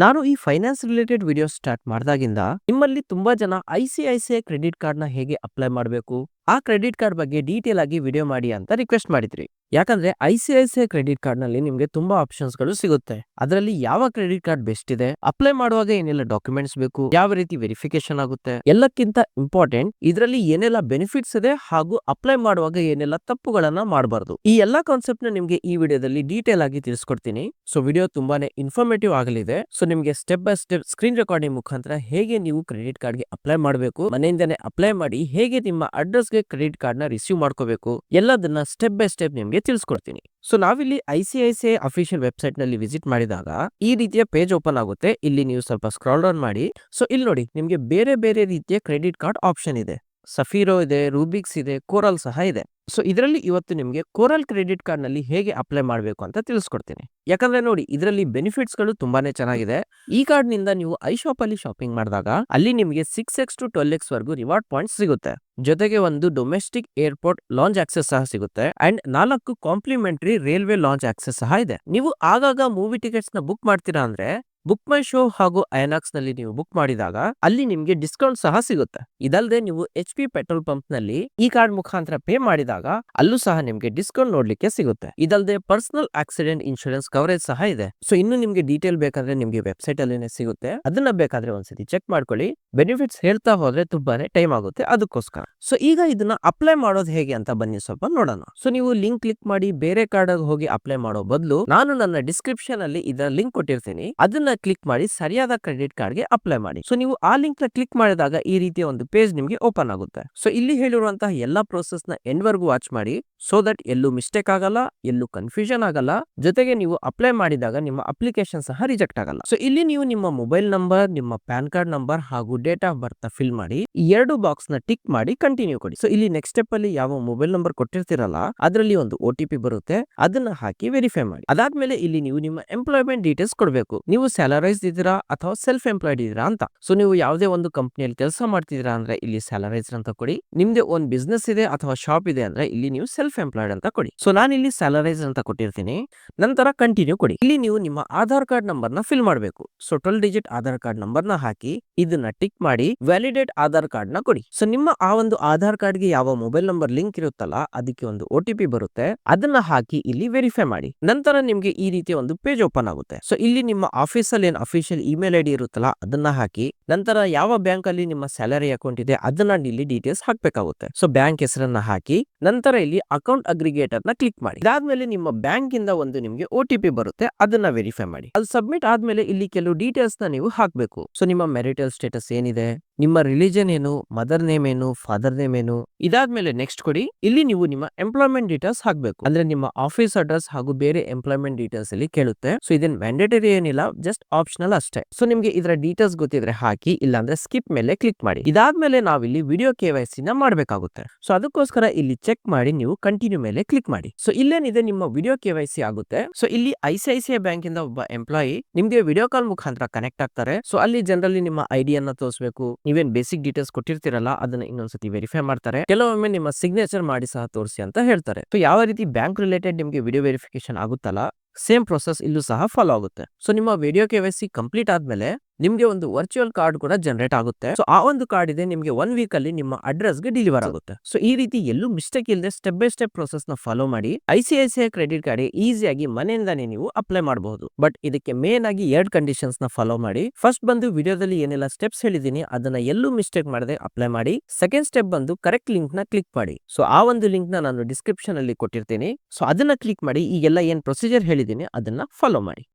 ನಾನು ಈ finance related video start ಮಾಡಿದಾಗಿಂದ ನಿಮ್ಮಲ್ಲಿ ತುಂಬಾ ಜನ ಐಸಿಐಸಿಐ ಕ್ರೆಡಿಟ್ ಕಾರ್ಡ್ ನ ಹೇಗೆ ಅಪ್ಲೈ ಮಾಡಬೇಕು, ಆ ಕ್ರೆಡಿಟ್ ಕಾರ್ಡ್ ಬಗ್ಗೆ ಡೀಟೇಲ್ ಆಗಿ ವಿಡಿಯೋ ಮಾಡಿ ಅಂತ ರಿಕ್ವೆಸ್ಟ್ ಮಾಡಿದ್ರಿ. ಯಾಕಂದ್ರೆ ಐಸಿಐಸಿಐ ಕ್ರೆಡಿಟ್ ಕಾರ್ಡ್ ನಲ್ಲಿ ನಿಮ್ಗೆ ತುಂಬಾ ಆಪ್ಷನ್ಸ್ ಗಳು ಸಿಗುತ್ತೆ. ಅದರಲ್ಲಿ ಯಾವ ಕ್ರೆಡಿಟ್ ಕಾರ್ಡ್ ಬೆಸ್ಟ್ ಇದೆ, ಅಪ್ಲೈ ಮಾಡುವಾಗ ಏನೆಲ್ಲ ಡಾಕ್ಯುಮೆಂಟ್ಸ್ ಬೇಕು, ಯಾವ ರೀತಿ ವೆರಿಫಿಕೇಶನ್ ಆಗುತ್ತೆ, ಎಲ್ಲಕ್ಕಿಂತ ಇಂಪಾರ್ಟೆಂಟ್ ಇದರಲ್ಲಿ ಏನೆಲ್ಲ ಬೆನಿಫಿಟ್ಸ್ ಇದೆ ಹಾಗೂ ಅಪ್ಲೈ ಮಾಡುವಾಗ ಏನೆಲ್ಲ ತಪ್ಪುಗಳನ್ನ ಮಾಡಬಾರ್ದು. ಈ ಎಲ್ಲಾ ಕಾನ್ಸೆಪ್ಟ್ ನ ನಿಮ್ಗೆ ಈ ವಿಡಿಯೋದಲ್ಲಿ ಡೀಟೇಲ್ ಆಗಿ ತಿಳಿಸ್ಕೊಡ್ತೀನಿ. ಸೊ ವಿಡಿಯೋ ತುಂಬಾನೇ ಇನ್ಫಾರ್ಮೇಟಿವ್ ಆಗಲಿದೆ. ಸೊ ನಿಮ್ಗೆ step by step screen recording ಮುಖಾಂತರ ಹೇಗೆ ನೀವು ಕ್ರೆಡಿಟ್ ಕಾರ್ಡ್ ಗೆ ಅಪ್ಲೈ ಮಾಡಬೇಕು, ಮನೆಯಿಂದನೇ ಅಪ್ಲೈ ಮಾಡಿ ಹೇಗೆ ನಿಮ್ಮ ಅಡ್ರೆಸ್ ಗೆ ಕ್ರೆಡಿಟ್ ಕಾರ್ಡ್ ನ ರಿಸೀವ್ ಮಾಡ್ಕೋಬೇಕು, ಎಲ್ಲದನ್ನ ಸ್ಟೆಪ್ ಬೈ ಸ್ಟೆಪ್ ನಿಮ್ಗೆ ತಿಳಿಸ್ಕೊಡ್ತೀನಿ. ಸೊ ನಾವಿಲ್ಲಿ ಐಸಿಐಸಿಐ ಅಫಿಷಿಯಲ್ ವೆಬ್ಸೈಟ್ ನಲ್ಲಿ ವಿಸಿಟ್ ಮಾಡಿದಾಗ ಈ ರೀತಿಯ ಪೇಜ್ ಓಪನ್ ಆಗುತ್ತೆ. ಇಲ್ಲಿ ನೀವು ಸ್ವಲ್ಪ ಸ್ಕ್ರಾಲ್ ಡೌನ್ ಮಾಡಿ. ಸೊ ಇಲ್ಲಿ ನೋಡಿ, ನಿಮ್ಗೆ ಬೇರೆ ಬೇರೆ ರೀತಿಯ ಕ್ರೆಡಿಟ್ ಕಾರ್ಡ್ ಆಪ್ಷನ್ ಇದೆ. ಸಫೀರೋ ಇದೆ, ರೂಬಿಕ್ಸ್ ಇದೆ, ಕೋರಲ್ ಸಹ ಇದೆ. ಸೊ ಇದರಲ್ಲಿ ಇವತ್ತು ನಿಮ್ಗೆ ಕೋರಲ್ ಕ್ರೆಡಿಟ್ ಕಾರ್ಡ್ ನಲ್ಲಿ ಹೇಗೆ ಅಪ್ಲೈ ಮಾಡಬೇಕು ಅಂತ ತಿಳಿಸ್ಕೊಡ್ತೀನಿ. ಯಾಕಂದ್ರೆ ನೋಡಿ, ಇದರಲ್ಲಿ ಬೆನಿಫಿಟ್ಸ್ ಗಳು ತುಂಬಾನೇ ಚೆನ್ನಾಗಿದೆ. ಈ ಕಾರ್ಡ್ ನಿಂದ ನೀವು ಐಶಾಪ್ ಅಲ್ಲಿ ಶಾಪಿಂಗ್ ಮಾಡಿದಾಗ ಅಲ್ಲಿ ನಿಮಗೆ 6x to 12x ವರೆಗೂ ರಿವಾರ್ಡ್ ಪಾಯಿಂಟ್ಸ್ ಸಿಗುತ್ತೆ. ಜೊತೆಗೆ ಒಂದು ಡೊಮೆಸ್ಟಿಕ್ ಏರ್ಪೋರ್ಟ್ ಲಾಂಚ್ ಆಕ್ಸೆಸ್ ಸಹ ಸಿಗುತ್ತೆ and 4 complementary railway launch access ಸಹ ಇದೆ. ನೀವು ಆಗಾಗ ಮೂವಿ ಟಿಕೆಟ್ಸ್ ನ ಬುಕ್ ಮಾಡ್ತೀರಾ ಅಂದ್ರೆ ಬುಕ್ ಮೈ ಶೋ ಹಾಗೂ ಐನಾಕ್ಸ್ ನಲ್ಲಿ ನೀವು ಬುಕ್ ಮಾಡಿದಾಗ ಅಲ್ಲಿ ನಿಮ್ಗೆ ಡಿಸ್ಕೌಂಟ್ ಸಹ ಸಿಗುತ್ತೆ. ಇದಲ್ಲದೆ ನೀವು HP ಪೆಟ್ರೋಲ್ ಪಂಪ್ ನಲ್ಲಿ ಈ ಕಾರ್ಡ್ ಮುಖಾಂತರ ಪೇ ಮಾಡಿದಾಗ ಅಲ್ಲೂ ಸಹ ನಿಮ್ಗೆ ಡಿಸ್ಕೌಂಟ್ ನೋಡ್ಲಿಕ್ಕೆ ಸಿಗುತ್ತೆ. ಇದಲ್ಲದೆ ಪರ್ಸನಲ್ ಆಕ್ಸಿಡೆಂಟ್ ಇನ್ಶೂರೆನ್ಸ್ ಕವರೇಜ್ ಸಹ ಇದೆ. ಸೊ ಇನ್ನು ನಿಮ್ಗೆ ಡೀಟೇಲ್ ಬೇಕಾದ್ರೆ ನಿಮ್ಗೆ ವೆಬ್ಸೈಟ್ ಅಲ್ಲಿನೇ ಸಿಗುತ್ತೆ. ಅದನ್ನ ಬೇಕಾದ್ರೆ ಒಂದ್ಸತಿ ಚೆಕ್ ಮಾಡ್ಕೊಳ್ಳಿ. ಬೆನಿಫಿಟ್ಸ್ ಹೇಳ್ತಾ ಹೋದ್ರೆ ತುಂಬಾನೇ ಟೈಮ್ ಆಗುತ್ತೆ, ಅದಕ್ಕೋಸ್ಕರ. ಸೊ ಈಗ ಇದನ್ನ ಅಪ್ಲೈ ಮಾಡೋದು ಹೇಗೆ ಅಂತ ಬನ್ನಿ ಸ್ವಲ್ಪ ನೋಡೋಣ. ಸೊ ನೀವು ಲಿಂಕ್ ಕ್ಲಿಕ್ ಮಾಡಿ ಬೇರೆ ಕಾರ್ಡ್ ಹೋಗಿ ಅಪ್ಲೈ ಮಾಡೋ ಬದಲು ನಾನು ನನ್ನ ಡಿಸ್ಕ್ರಿಪ್ಷನ್ ಅಲ್ಲಿ ಇದರ ಲಿಂಕ್ ಕೊಟ್ಟಿರ್ತೀನಿ, ಅದನ್ನ ಕ್ಲಿಕ್ ಮಾಡಿ ಸರಿಯಾದ ಕ್ರೆಡಿಟ್ ಕಾರ್ಡ್ ಗೆ ಅಪ್ಲೈ ಮಾಡಿ. ಸೊ ನೀವು ಆ ಲಿಂಕ್ ನ ಕ್ಲಿಕ್ ಮಾಡಿದಾಗ ಈ ರೀತಿಯ ಒಂದು ಪೇಜ್ ನಿಮ್ಗೆ ಓಪನ್ ಆಗುತ್ತೆ. ಸೊ ಇಲ್ಲಿ ಹೇಳಿರುವಂತಹ ಎಲ್ಲಾ ಪ್ರೋಸೆಸ್ ನ ಎಂಡ್ ವರ್ಗೂ ವಾಚ್ ಮಾಡಿ. ಸೊ ದಟ್ ಎಲ್ಲೂ ಮಿಸ್ಟೇಕ್ ಆಗಲ್ಲ, ಎಲ್ಲೂ ಕನ್ಫ್ಯೂಷನ್ ಆಗಲ್ಲ. ಜೊತೆಗೆ ನೀವು ಅಪ್ಲೈ ಮಾಡಿದಾಗ ನಿಮ್ಮ ಅಪ್ಲಿಕೇಶನ್ ಸಹ ರಿಜೆಕ್ಟ್ ಆಗಲ್ಲ. ಸೊ ಇಲ್ಲಿ ನೀವು ನಿಮ್ಮ ಮೊಬೈಲ್ ನಂಬರ್, ನಿಮ್ಮ ಪ್ಯಾನ್ ಕಾರ್ಡ್ ನಂಬರ್ ಹಾಗೂ ಡೇಟ್ ಆಫ್ ಬರ್ತ್ ಫಿಲ್ ಮಾಡಿ ಈ 2 ಬಾಕ್ಸ್ ನ ಟಿಕ್ ಮಾಡಿ ಕಂಟಿನ್ಯೂ ಕೊಡಿ. ಸೊ ಇಲ್ಲಿ ನೆಕ್ಸ್ಟ್ ಸ್ಟೆಪ್ ಅಲ್ಲಿ ಯಾವ ಮೊಬೈಲ್ ನಂಬರ್ ಕೊಟ್ಟಿರ್ತೀರಲ್ಲ ಅದರಲ್ಲಿ ಒಂದು OTP ಬರುತ್ತೆ, ಅದನ್ನ ಹಾಕಿ ವೆರಿಫೈ ಮಾಡಿ. ಅದಾದ್ಮೇಲೆ ಇಲ್ಲಿ ನೀವು ನಿಮ್ಮ ಎಂಪ್ಲಾಯ್ಮೆಂಟ್ ಡೀಟೇಲ್ಸ್ ಕೊಡಬೇಕು. ನೀವು ಸ್ಯಾಲರೈಸ್ ಇದ್ದೀರಾ ಅಥವಾ ಸೆಲ್ಫ್ ಎಂಪ್ಲಾಯ್ಡ್ ಇದ್ದೀರಾ ಅಂತ. ಸೊ ನೀವು ಯಾವುದೇ ಒಂದು ಕಂಪನಿಯಲ್ಲಿ ಕೆಲಸ ಮಾಡ್ತಿದ್ದೀರಾ ಅಂದ್ರೆ ಇಲ್ಲಿ ಸ್ಯಾಲರೈಸ್ ಅಂತ ಕೊಡಿ. ನಿಮ್ದೆ ಒಂದು ಬಿಸ್ನೆಸ್ ಇದೆ ಅಥವಾ ಶಾಪ್ ಇದೆ ಅಂದ್ರೆ ಇಲ್ಲಿ ನೀವು ಸೆಲ್ಫ್ ಎಂಪ್ಲಾಯ್ಡ್ ಅಂತ ಕೊಡಿ. ಸೊ ನಾನು ಇಲ್ಲಿ ಸ್ಯಾಲರೈಸ್ ಅಂತ ಕೊಟ್ಟಿರ್ತೀನಿ. ನಂತರ ಕಂಟಿನ್ಯೂ ಕೊಡಿ. ಇಲ್ಲಿ ನೀವು ನಿಮ್ಮ ಆಧಾರ್ ಕಾರ್ಡ್ ನಂಬರ್ ನ ಫಿಲ್ ಮಾಡಬೇಕು. So 12 digit Aadhaar card number ನ ಹಾಕಿ ಇದನ್ನ ಟಿಕ್ ಮಾಡಿ ವ್ಯಾಲಿಡೇಟ್ ಆಧಾರ್ ಕಾರ್ಡ್ ನ ಕೊಡಿ. ಸೊ ನಿಮ್ಮ ಆ ಒಂದು ಆಧಾರ್ ಕಾರ್ಡ್ ಗೆ ಯಾವ ಮೊಬೈಲ್ ನಂಬರ್ ಲಿಂಕ್ ಇರುತ್ತಲ್ಲ ಅದಕ್ಕೆ ಒಂದು OTP ಬರುತ್ತೆ, ಅದನ್ನ ಹಾಕಿ ಇಲ್ಲಿ ವೆರಿಫೈ ಮಾಡಿ. ನಂತರ ನಿಮ್ಗೆ ಈ ರೀತಿಯ ಒಂದು ಪೇಜ್ ಓಪನ್ ಆಗುತ್ತೆ. ಸೊ ಇಲ್ಲಿ ನಿಮ್ಮ ಆಫೀಸ್ ಅಲ್ಲಿ ಏನು ಅಫಿಷಿಯಲ್ ಇಮೇಲ್ ID ಇರುತ್ತಲ್ಲ ಅದನ್ನ ಹಾಕಿ, ನಂತರ ಯಾವ ಬ್ಯಾಂಕ್ ಅಲ್ಲಿ ನಿಮ್ಮ ಸ್ಯಾಲರಿ ಅಕೌಂಟ್ ಇದೆ ಅದನ್ನ ಇಲ್ಲಿ ಡೀಟೇಲ್ಸ್ ಹಾಕ್ಬೇಕಾಗುತ್ತೆ. ಸೊ ಬ್ಯಾಂಕ್ ಹೆಸರನ್ನ ಹಾಕಿ ನಂತರ ಇಲ್ಲಿ ಅಕೌಂಟ್ ಅಗ್ರಿಗೇಟರ್ ನ ಕ್ಲಿಕ್ ಮಾಡಿ. ಇದಾದ್ಮೇಲೆ ನಿಮ್ಮ ಬ್ಯಾಂಕ್ ಇಂದ ಒಂದು ನಿಮ್ಗೆ OTP ಬರುತ್ತೆ, ಅದನ್ನ ವೆರಿಫೈ ಮಾಡಿ. ಅದು ಸಬ್ಮಿಟ್ ಆದ್ಮೇಲೆ ಇಲ್ಲಿ ಕೆಲವು ಡೀಟೇಲ್ಸ್ ನ ನೀವು ಹಾಕ್ಬೇಕು. ಸೊ ನಿಮ್ಮ ಮೆರಿಟಲ್ ಸ್ಟೇಟಸ್ ಏನಿದೆ, ನಿಮ್ಮ ರಿಲಿಜನ್ ಏನು, ಮದರ್ ನೇಮ್ ಏನು, ಫಾದರ್ ನೇಮ್ ಏನು. ಇದಾದ್ಮೇಲೆ ನೆಕ್ಸ್ಟ್ ಕೊಡಿ. ಇಲ್ಲಿ ನೀವು ನಿಮ್ಮ ಎಂಪ್ಲಾಯ್ಮೆಂಟ್ ಡೀಟೇಲ್ಸ್ ಹಾಕ್ಬೇಕು. ಅಂದ್ರೆ ನಿಮ್ಮ ಆಫೀಸ್ ಅಡ್ರೆಸ್ ಹಾಗೂ ಬೇರೆ ಎಂಪ್ಲಾಯ್ಮೆಂಟ್ ಡೀಟೇಲ್ಸ್ ಅಲ್ಲಿ ಕೇಳುತ್ತೆ. ಸೊ ಇದೇನ್ ಮ್ಯಾಂಡೇಟರಿ ಏನಿಲ್ಲ, ಜಸ್ಟ್ ಆಪ್ಷನಲ್ ಅಷ್ಟೇ. ಸೊ ನಿಮ್ಗೆ ಇದರ ಡೀಟೇಲ್ಸ್ ಗೊತ್ತಿದ್ರೆ ಹಾಕಿ, ಇಲ್ಲಾಂದ್ರೆ ಸ್ಕಿಪ್ ಮೇಲೆ ಕ್ಲಿಕ್ ಮಾಡಿ. ಇದಾದ್ಮೇಲೆ ನಾವಿಲ್ಲಿ ವಿಡಿಯೋ KYC ನ ಮಾಡ್ಬೇಕಾಗುತ್ತೆ. ಸೊ ಅದಕ್ಕೋಸ್ಕರ ಇಲ್ಲಿ ಚೆಕ್ ಮಾಡಿ ನೀವು ಕಂಟಿನ್ಯೂ ಮೇಲೆ ಕ್ಲಿಕ್ ಮಾಡಿ. ಸೊ ಇಲ್ಲೇನಿದೆ ನಿಮ್ಮ ವಿಡಿಯೋ KYC ಆಗುತ್ತೆ. ಸೊ ಇಲ್ಲಿ ICICI ಬ್ಯಾಂಕ್ ಇಂದ ಒಬ್ಬ ಎಂಪ್ಲಾಯಿ ನಿಮ್ಗೆ ವಿಡಿಯೋ ಕಾಲ್ ಮುಖಾಂತರ ಕನೆಕ್ಟ್ ಆಗ್ತಾರೆ. ಸೊ ಅಲ್ಲಿ ಜನರಲಿ ನಿಮ್ಮ ID ಅನ್ನ ತೋರಿಸಬೇಕು. ನೀವೇನ್ ಬೇಸಿಕ್ ಡೀಟೇಲ್ಸ್ ಕೊಟ್ಟಿರ್ತೀರಲ್ಲ ಅದನ್ನ ಇನ್ನೊಂದ್ಸತಿ ವೆರಿಫೈ ಮಾಡ್ತಾರೆ. ಕೆಲವೊಮ್ಮೆ ನಿಮ್ಮ ಸಿಗ್ನೇಚರ್ ಮಾಡಿ ಸಹ ತೋರಿಸಿ ಅಂತ ಹೇಳ್ತಾರೆ. ಸೊ ಯಾವ ರೀತಿ ಬ್ಯಾಂಕ್ ರಿಲೇಟೆಡ್ ನಿಮ್ಗೆ ವಿಡಿಯೋ ವೆರಿಫಿಕೇಶನ್ ಆಗುತ್ತಲ್ಲ ಸೇಮ್ ಪ್ರೊಸೆಸ್ ಇಲ್ಲೂ ಸಹ ಫಾಲೋ ಆಗುತ್ತೆ. ಸೊ ನಿಮ್ಮ ವಿಡಿಯೋ KYC ಕಂಪ್ಲೀಟ್ ಆದ್ಮೇಲೆ ನಿಮ್ಗೆ ಒಂದು ವರ್ಚುವಲ್ ಕಾರ್ಡ್ ಕೂಡ ಜನರೇಟ್ ಆಗುತ್ತೆ. ಸೊ ಆ ಒಂದು ಕಾರ್ಡ್ ಇದೆ ನಿಮ್ಗೆ 1 ವೀಕ್ ಅಲ್ಲಿ ನಿಮ್ಮ ಅಡ್ರೆಸ್ ಗೆ ಡೆಲಿವರ್ ಆಗುತ್ತೆ. ಸೊ ಈ ರೀತಿ ಎಲ್ಲೂ ಮಿಸ್ಟೇಕ್ ಇಲ್ಲದೆ ಸ್ಟೆಪ್ ಬೈ ಸ್ಟೆಪ್ ಪ್ರೊಸೆಸ್ ನ ಫಾಲೋ ಮಾಡಿ ICICI ಕ್ರೆಡಿಟ್ ಕಾರ್ಡ್ ಈಸಿಯಾಗಿ ಮನೆಯಿಂದಾನೇ ನೀವು ಅಪ್ಲೈ ಮಾಡಬಹುದು. ಬಟ್ ಇದಕ್ಕೆ ಮೇನ್ ಆಗಿ 2 ಕಂಡೀಷನ್ಸ್ ನ ಫಾಲೋ ಮಾಡಿ. ಫಸ್ಟ್ ಬಂದು ವಿಡಿಯೋದಲ್ಲಿ ಏನೆಲ್ಲ ಸ್ಟೆಪ್ಸ್ ಹೇಳಿದೀನಿ ಅದನ್ನ ಎಲ್ಲೂ ಮಿಸ್ಟೇಕ್ ಮಾಡದೆ ಅಪ್ಲೈ ಮಾಡಿ. ಸೆಕೆಂಡ್ ಸ್ಟೆಪ್ ಬಂದು ಕರೆಕ್ಟ್ ಲಿಂಕ್ ನ ಕ್ಲಿಕ್ ಮಾಡಿ. ಸೊ ಆ ಒಂದು ಲಿಂಕ್ ನ ನಾನು ಡಿಸ್ಕ್ರಿಪ್ಷನ್ ಅಲ್ಲಿ ಕೊಟ್ಟಿರ್ತೀನಿ. ಸೊ ಅದನ್ನ ಕ್ಲಿಕ್ ಮಾಡಿ. ಈಗೆಲ್ಲ ಏನ್ ಪ್ರೊಸೀಜರ್ ಹೇಳಿದೀನಿ ಅದನ್ನ ಫಾಲೋ ಮಾಡಿ.